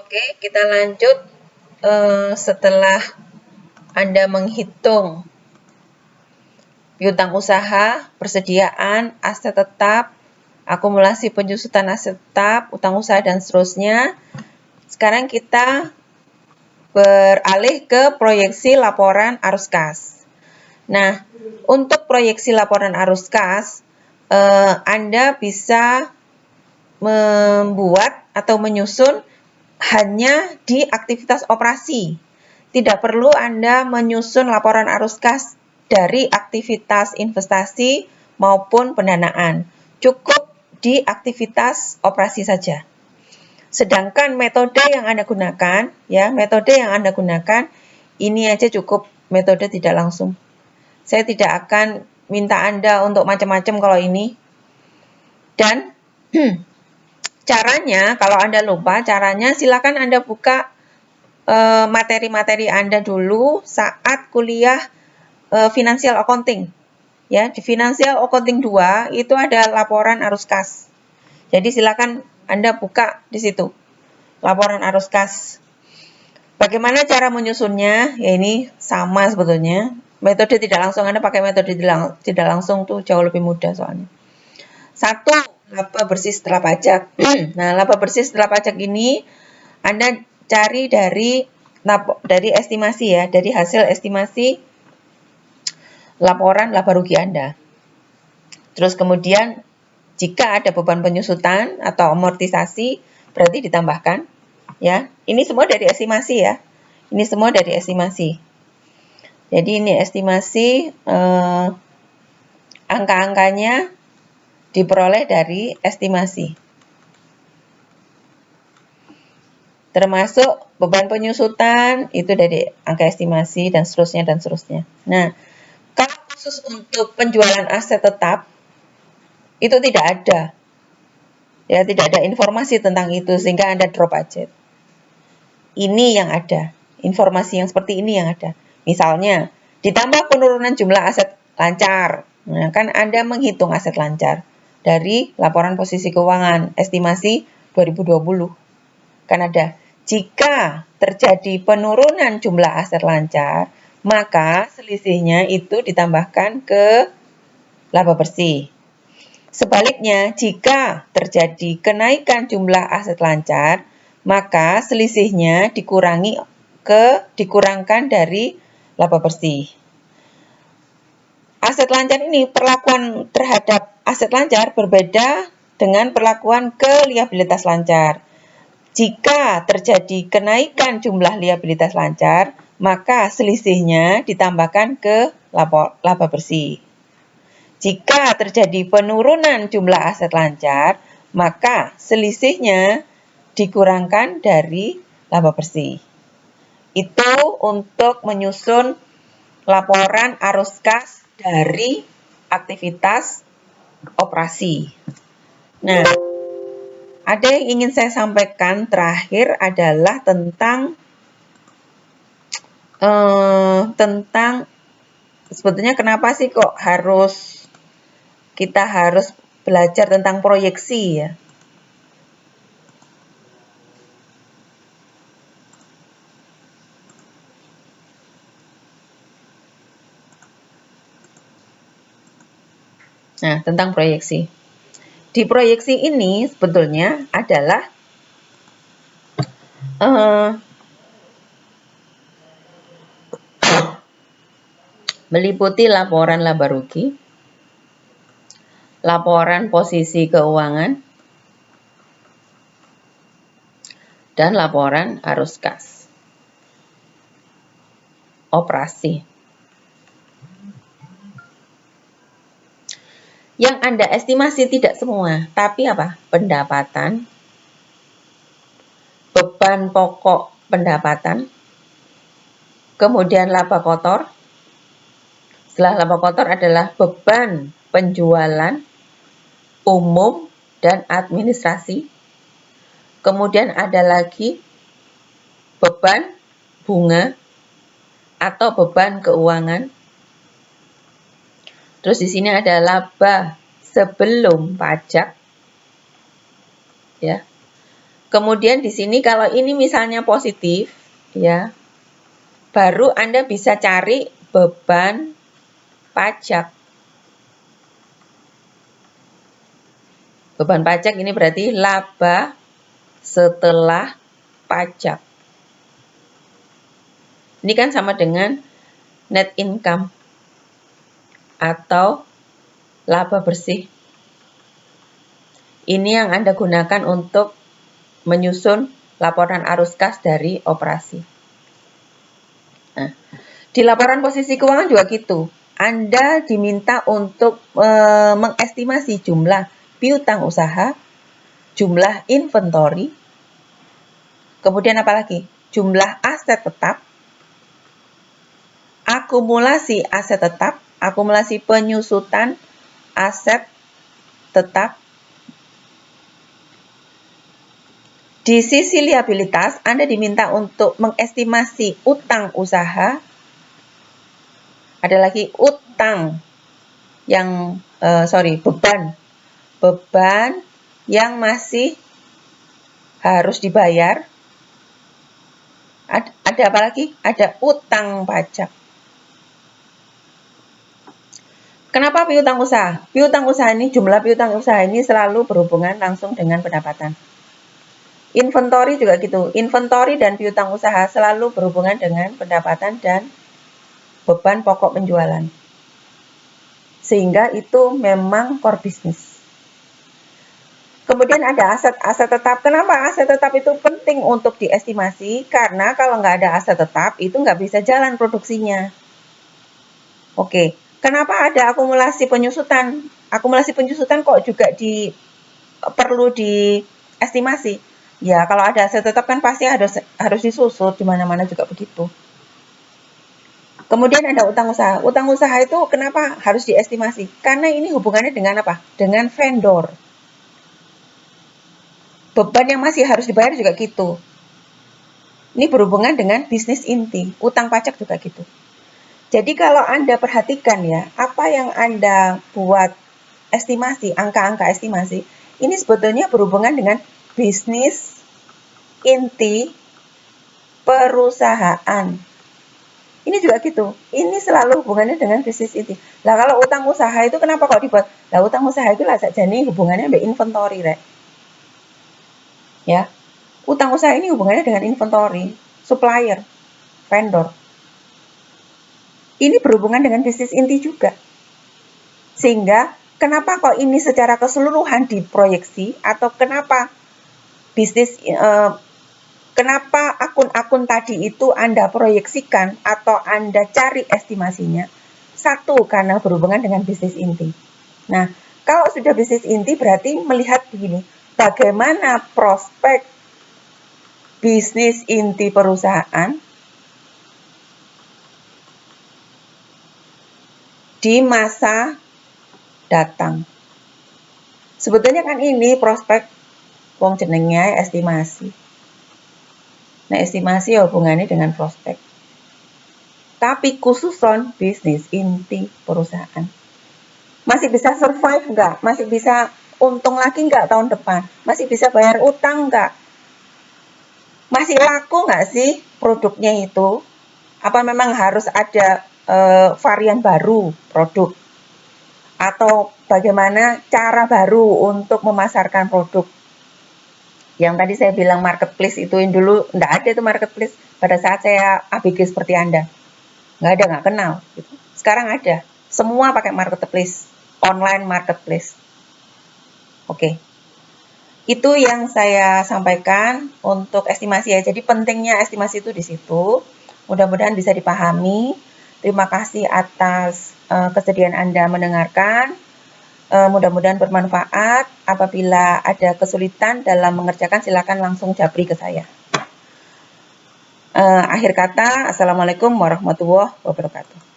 Oke, kita lanjut setelah Anda menghitung piutang usaha, persediaan, aset tetap, akumulasi penyusutan aset tetap, utang usaha, dan seterusnya. Sekarang kita beralih ke proyeksi laporan arus kas. Nah, untuk proyeksi laporan arus kas, Anda bisa membuat atau menyusun hanya di aktivitas operasi. Tidak perlu Anda menyusun laporan arus kas dari aktivitas investasi maupun pendanaan. Cukup di aktivitas operasi saja. Sedangkan metode yang Anda gunakan, ini aja cukup, metode tidak langsung. Saya tidak akan minta Anda untuk macam-macam kalau ini. Dan caranya, kalau Anda lupa caranya, silakan Anda buka materi-materi Anda dulu saat kuliah Financial Accounting. Ya, di Financial Accounting 2 itu ada laporan arus kas. Jadi silakan Anda buka di situ. Laporan arus kas. Bagaimana cara menyusunnya? Ya ini sama sebetulnya. Metode tidak langsung, Anda pakai metode tidak langsung tuh jauh lebih mudah soalnya. 1. Laba bersih setelah pajak. Nah, laba bersih setelah pajak ini Anda cari dari estimasi ya, dari hasil estimasi laporan laba rugi Anda. Terus kemudian jika ada beban penyusutan atau amortisasi berarti ditambahkan ya. Ini semua dari estimasi ya. Ini semua dari estimasi. Jadi ini estimasi angka-angkanya diperoleh dari estimasi. Termasuk beban penyusutan itu dari angka estimasi dan seterusnya dan seterusnya. Nah, kalau khusus untuk penjualan aset tetap itu tidak ada. Ya, tidak ada informasi tentang itu sehingga Anda drop aja. Ini yang ada. Informasi yang seperti ini yang ada. Misalnya, ditambah penurunan jumlah aset lancar. Nah, kan Anda menghitung aset lancar dari laporan posisi keuangan estimasi 2020. Kan ada, jika terjadi penurunan jumlah aset lancar, maka selisihnya itu ditambahkan ke laba bersih. Sebaliknya, jika terjadi kenaikan jumlah aset lancar, maka selisihnya dikurangkan dari laba bersih. Aset lancar ini, perlakuan terhadap aset lancar berbeda dengan perlakuan ke liabilitas lancar. Jika terjadi kenaikan jumlah liabilitas lancar, maka selisihnya ditambahkan ke laba bersih. Jika terjadi penurunan jumlah aset lancar, maka selisihnya dikurangkan dari laba bersih. Itu untuk menyusun laporan arus kas dari aktivitas operasi. Nah, ada yang ingin saya sampaikan terakhir adalah tentang sebetulnya kenapa sih kok kita harus belajar tentang proyeksi ya. Nah, tentang proyeksi. Di proyeksi ini sebetulnya adalah meliputi laporan laba rugi, laporan posisi keuangan, dan laporan arus kas. Operasi. Yang Anda estimasi tidak semua, tapi apa? Pendapatan, beban pokok pendapatan, kemudian laba kotor. Setelah laba kotor adalah beban penjualan, umum, dan administrasi. Kemudian ada lagi beban bunga atau beban keuangan. Terus di sini ada laba sebelum pajak. Ya. Kemudian di sini kalau ini misalnya positif, ya, baru Anda bisa cari beban pajak. Beban pajak ini berarti laba setelah pajak. Ini kan sama dengan net income atau laba bersih. Ini yang Anda gunakan untuk menyusun laporan arus kas dari operasi. Nah, di laporan posisi keuangan juga gitu. Anda diminta untuk mengestimasi jumlah piutang usaha, jumlah inventory, kemudian apa lagi? Jumlah aset tetap, akumulasi aset tetap, akumulasi penyusutan aset tetap. Di sisi liabilitas, Anda diminta untuk mengestimasi utang usaha. Ada lagi utang yang beban yang masih harus dibayar. Ada apa lagi? Ada utang pajak. Kenapa piutang usaha? Piutang usaha ini, jumlah piutang usaha ini selalu berhubungan langsung dengan pendapatan. Inventory juga gitu. Inventory dan piutang usaha selalu berhubungan dengan pendapatan dan beban pokok penjualan. Sehingga itu memang core business. Kemudian ada aset tetap. Kenapa aset tetap itu penting untuk diestimasi? Karena kalau nggak ada aset tetap, itu nggak bisa jalan produksinya. Oke, kenapa ada akumulasi penyusutan? Akumulasi penyusutan kok juga perlu diestimasi? Ya, kalau ada aset tetap kan pasti harus disusut, di mana-mana juga begitu. Kemudian ada utang usaha. Utang usaha itu kenapa harus diestimasi? Karena ini hubungannya dengan apa? Dengan vendor. Beban yang masih harus dibayar juga gitu. Ini berhubungan dengan bisnis inti. Utang pajak juga gitu. Jadi kalau Anda perhatikan ya, apa yang Anda buat estimasi, angka-angka estimasi, ini sebetulnya berhubungan dengan bisnis inti perusahaan. Ini juga gitu. Ini selalu hubungannya dengan bisnis inti. Lah kalau utang usaha itu kenapa kok dibuat? Lah utang usaha itu lah sakjane hubungannya dengan inventory, rek. Ya. Utang usaha ini hubungannya dengan inventory, supplier, vendor. Ini berhubungan dengan bisnis inti juga. Sehingga kenapa kok ini secara keseluruhan diproyeksi atau kenapa kenapa akun-akun tadi itu Anda proyeksikan atau Anda cari estimasinya? Satu, karena berhubungan dengan bisnis inti. Nah, kalau sudah bisnis inti berarti melihat begini, bagaimana prospek bisnis inti perusahaan di masa datang. Sebetulnya kan ini prospek wong jenenge estimasi. Nah, estimasi ya hubungannya dengan prospek. Tapi khususon bisnis inti perusahaan. Masih bisa survive nggak? Masih bisa untung lagi nggak tahun depan? Masih bisa bayar utang nggak? Masih laku nggak sih produknya itu? Apa memang harus ada varian baru produk? Atau bagaimana cara baru untuk memasarkan produk? Yang tadi saya bilang marketplace itu yang dulu enggak ada itu marketplace pada saat saya ABG seperti Anda. Nggak ada, nggak kenal. Gitu. Sekarang ada. Semua pakai marketplace. Online marketplace. Oke. Itu yang saya sampaikan untuk estimasi ya. Jadi pentingnya estimasi itu di situ. Mudah-mudahan bisa dipahami. Terima kasih atas kesediaan Anda mendengarkan. Mudah-mudahan bermanfaat. Apabila ada kesulitan dalam mengerjakan, silakan langsung japri ke saya. Akhir kata, Assalamualaikum warahmatullahi wabarakatuh.